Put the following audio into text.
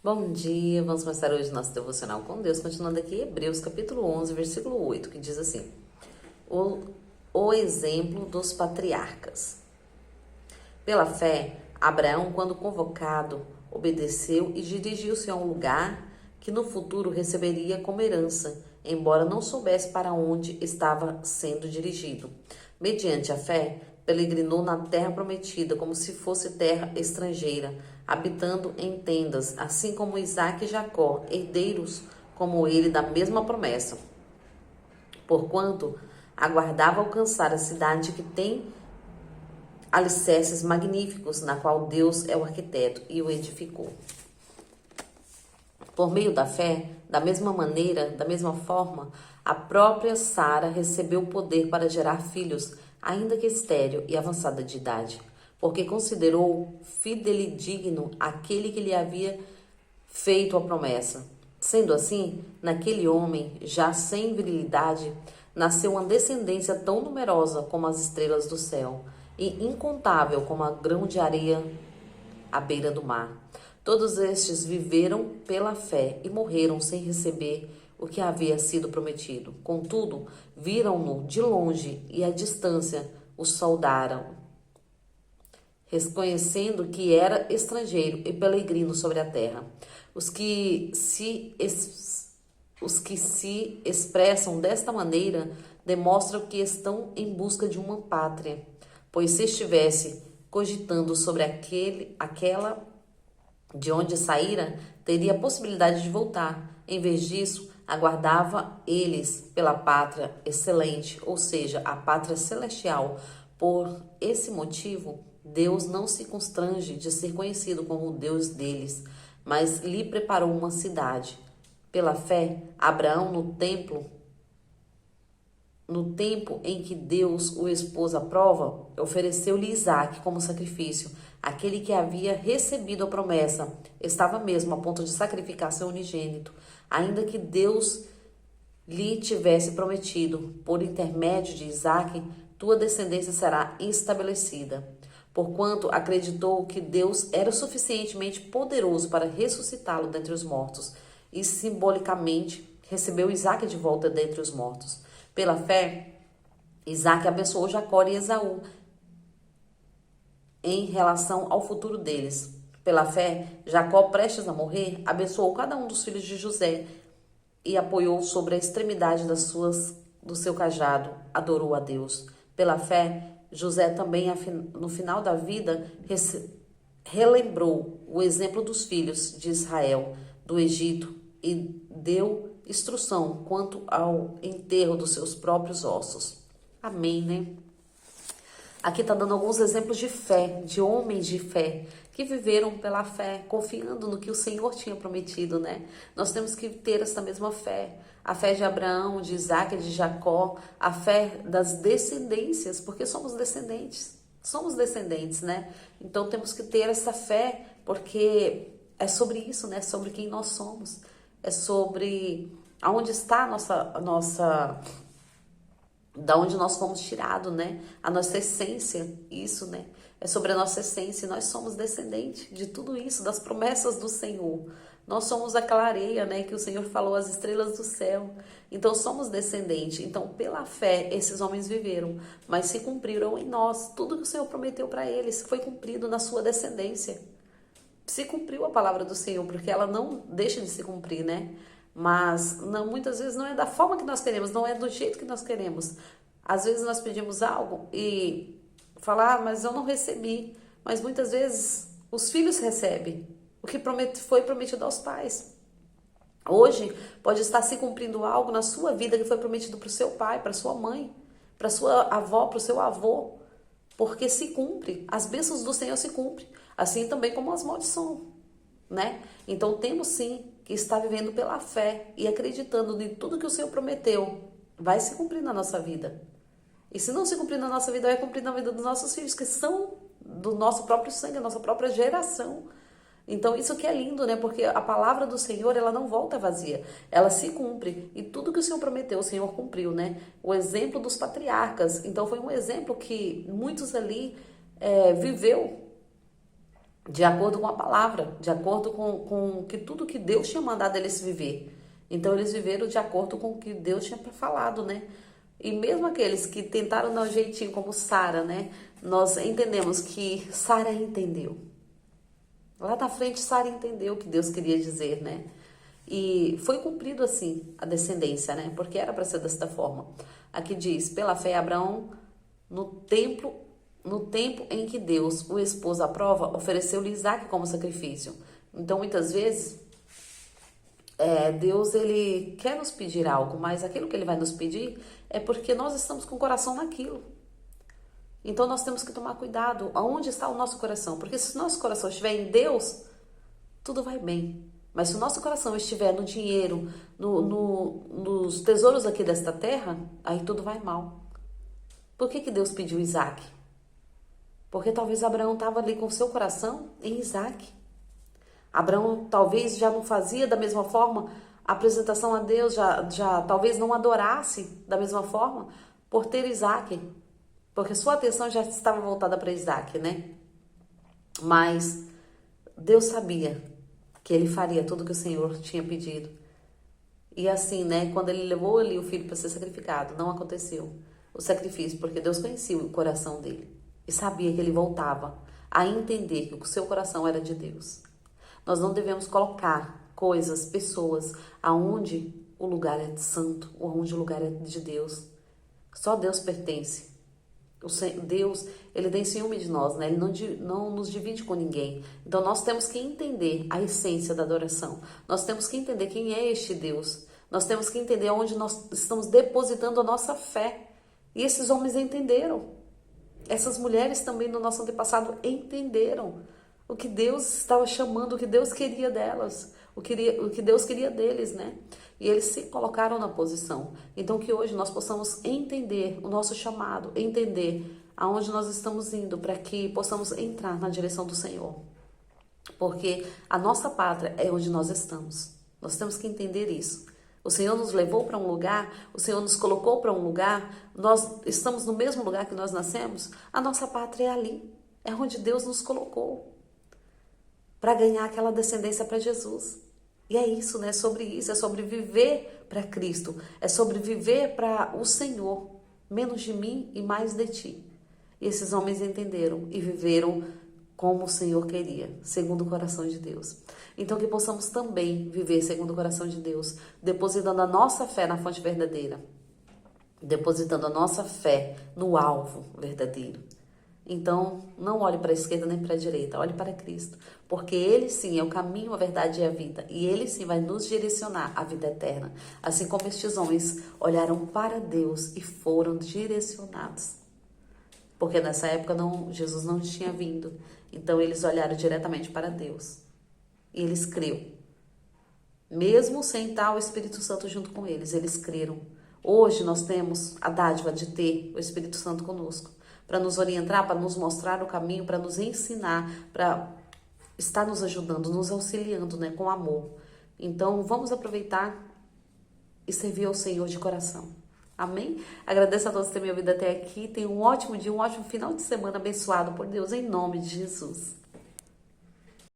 Bom dia, vamos começar hoje nosso devocional com Deus, continuando aqui Hebreus capítulo 11, versículo 8, que diz assim: o exemplo dos patriarcas. Pela fé, Abraão, quando convocado, obedeceu e dirigiu-se a um lugar que no futuro receberia como herança, embora não soubesse para onde estava sendo dirigido. Mediante a fé, peregrinou na terra prometida como se fosse terra estrangeira, habitando em tendas, assim como Isaque e Jacó, herdeiros como ele da mesma promessa. Porquanto aguardava alcançar a cidade que tem alicerces magníficos, na qual Deus é o arquiteto e o edificou. Por meio da fé, da mesma maneira, da mesma forma, a própria Sara recebeu o poder para gerar filhos, ainda que estéril e avançada de idade, porque considerou fidedigno aquele que lhe havia feito a promessa. Sendo assim, naquele homem, já sem virilidade, nasceu uma descendência tão numerosa como as estrelas do céu, e incontável como a grão de areia à beira do mar. Todos estes viveram pela fé e morreram sem receber o que havia sido prometido. Contudo, viram-no de longe e à distância o saudaram, reconhecendo que era estrangeiro e peregrino sobre a terra. Os que se expressam desta maneira demonstram que estão em busca de uma pátria, pois se estivesse cogitando sobre aquela de onde saíra, teria a possibilidade de voltar. Em vez disso, aguardava eles pela pátria excelente, ou seja, a pátria celestial. Por esse motivo, Deus não se constrange de ser conhecido como o Deus deles, mas lhe preparou uma cidade. Pela fé, Abraão, no tempo em que Deus o expôs à prova, ofereceu-lhe Isaque como sacrifício. Aquele que havia recebido a promessa estava mesmo a ponto de sacrificar seu unigênito, ainda que Deus lhe tivesse prometido: por intermédio de Isaque, tua descendência será estabelecida. Porquanto acreditou que Deus era suficientemente poderoso para ressuscitá-lo dentre os mortos, e simbolicamente recebeu Isaque de volta dentre os mortos. Pela fé, Isaque abençoou Jacó e Esaú em relação ao futuro deles. Pela fé, Jacó, prestes a morrer, abençoou cada um dos filhos de José e apoiou sobre a extremidade do seu cajado, adorou a Deus. Pela fé, José também, no final da vida, relembrou o exemplo dos filhos de Israel do Egito e deu instrução quanto ao enterro dos seus próprios ossos. Amém, né? Aqui está dando alguns exemplos de fé, de homens de fé, que viveram pela fé, confiando no que o Senhor tinha prometido, né? Nós temos que ter essa mesma fé. A fé de Abraão, de Isaque, de Jacó, a fé das descendências, porque somos descendentes, né? Então temos que ter essa fé, porque é sobre isso, né? Sobre quem nós somos. É sobre aonde está a nossa da onde nós fomos tirados, né? A nossa essência, isso, né? É sobre a nossa essência. Nós somos descendentes de tudo isso, das promessas do Senhor. Nós somos aquela areia, né? Que o Senhor falou, as estrelas do céu. Então, somos descendentes. Então, pela fé, esses homens viveram, mas se cumpriram em nós. Tudo que o Senhor prometeu para eles foi cumprido na sua descendência. Se cumpriu a palavra do Senhor, porque ela não deixa de se cumprir, né? Mas não, muitas vezes não é da forma que nós queremos, não é do jeito que nós queremos. Às vezes nós pedimos algo e falar, mas eu não recebi. Mas muitas vezes os filhos recebem o que foi prometido aos pais. Hoje pode estar se cumprindo algo na sua vida que foi prometido para o seu pai, para sua mãe, para sua avó, para o seu avô. Porque se cumpre, as bênçãos do Senhor se cumprem, assim também como as maldições, né? Então temos sim que estar vivendo pela fé e acreditando em tudo que o Senhor prometeu, vai se cumprir na nossa vida. E se não se cumprir na nossa vida, vai cumprir na vida dos nossos filhos, que são do nosso próprio sangue, a nossa própria geração. Então isso que é lindo, né? Porque a palavra do Senhor, ela não volta vazia, ela se cumpre. E tudo que o Senhor prometeu, o Senhor cumpriu, né? O exemplo dos patriarcas. Então foi um exemplo que muitos ali viveu de acordo com a palavra, de acordo com que tudo que Deus tinha mandado eles viver. Então eles viveram de acordo com o que Deus tinha falado, né? E mesmo aqueles que tentaram dar um jeitinho como Sara, né? Nós entendemos que Sara entendeu. Lá na frente Sara entendeu o que Deus queria dizer, né? E foi cumprido assim a descendência, né? Porque era para ser desta forma. Aqui diz, pela fé Abraão, no tempo em que Deus o expôs à prova, ofereceu-lhe Isaque como sacrifício. Então, muitas vezes, Deus, ele quer nos pedir algo, mas aquilo que ele vai nos pedir é porque nós estamos com o coração naquilo. Então, nós temos que tomar cuidado aonde está o nosso coração. Porque se o nosso coração estiver em Deus, tudo vai bem. Mas se o nosso coração estiver no dinheiro, nos tesouros aqui desta terra, aí tudo vai mal. Por que Deus pediu Isaque? Porque talvez Abraão estava ali com o seu coração em Isaque. Abraão talvez já não fazia da mesma forma a apresentação a Deus, já talvez não adorasse da mesma forma por ter Isaque. Porque sua atenção já estava voltada para Isaque, né? Mas Deus sabia que ele faria tudo que o Senhor tinha pedido. E assim, né? Quando ele levou ali o filho para ser sacrificado, não aconteceu o sacrifício, porque Deus conhecia o coração dele. E sabia que ele voltava a entender que o seu coração era de Deus. Nós não devemos colocar coisas, pessoas, aonde o lugar é santo, ou aonde o lugar é de Deus. Só Deus pertence. Deus, ele tem ciúme de nós, né? Ele não nos divide com ninguém. Então nós temos que entender a essência da adoração. Nós temos que entender quem é este Deus. Nós temos que entender onde nós estamos depositando a nossa fé. E esses homens entenderam. Essas mulheres também no nosso antepassado entenderam o que Deus estava chamando, o que Deus queria delas, o que Deus queria deles, né? E eles se colocaram na posição. Então que hoje nós possamos entender o nosso chamado, entender aonde nós estamos indo, para que possamos entrar na direção do Senhor. Porque a nossa pátria é onde nós estamos. Nós temos que entender isso. O Senhor nos levou para um lugar, o Senhor nos colocou para um lugar, nós estamos no mesmo lugar que nós nascemos, a nossa pátria é ali, é onde Deus nos colocou, para ganhar aquela descendência para Jesus. E é isso, né? É sobre isso, é sobre viver para Cristo, é sobre viver para o Senhor, menos de mim e mais de ti. E esses homens entenderam e viveram como o Senhor queria, segundo o coração de Deus. Então que possamos também viver segundo o coração de Deus, depositando a nossa fé na fonte verdadeira, depositando a nossa fé no alvo verdadeiro. Então, não olhe para a esquerda nem para a direita, olhe para Cristo, porque Ele sim é o caminho, a verdade e a vida, e Ele sim vai nos direcionar à vida eterna, assim como estes homens olharam para Deus e foram direcionados. Porque nessa época Jesus não tinha vindo, então eles olharam diretamente para Deus, e eles creram. Mesmo sem estar o Espírito Santo junto com eles creram. Hoje nós temos a dádiva de ter o Espírito Santo conosco, para nos orientar, para nos mostrar o caminho, para nos ensinar, para estar nos ajudando, nos auxiliando, né, com amor. Então, vamos aproveitar e servir ao Senhor de coração. Amém? Agradeço a todos por terem me ouvido até aqui. Tenham um ótimo dia, um ótimo final de semana abençoado por Deus, em nome de Jesus.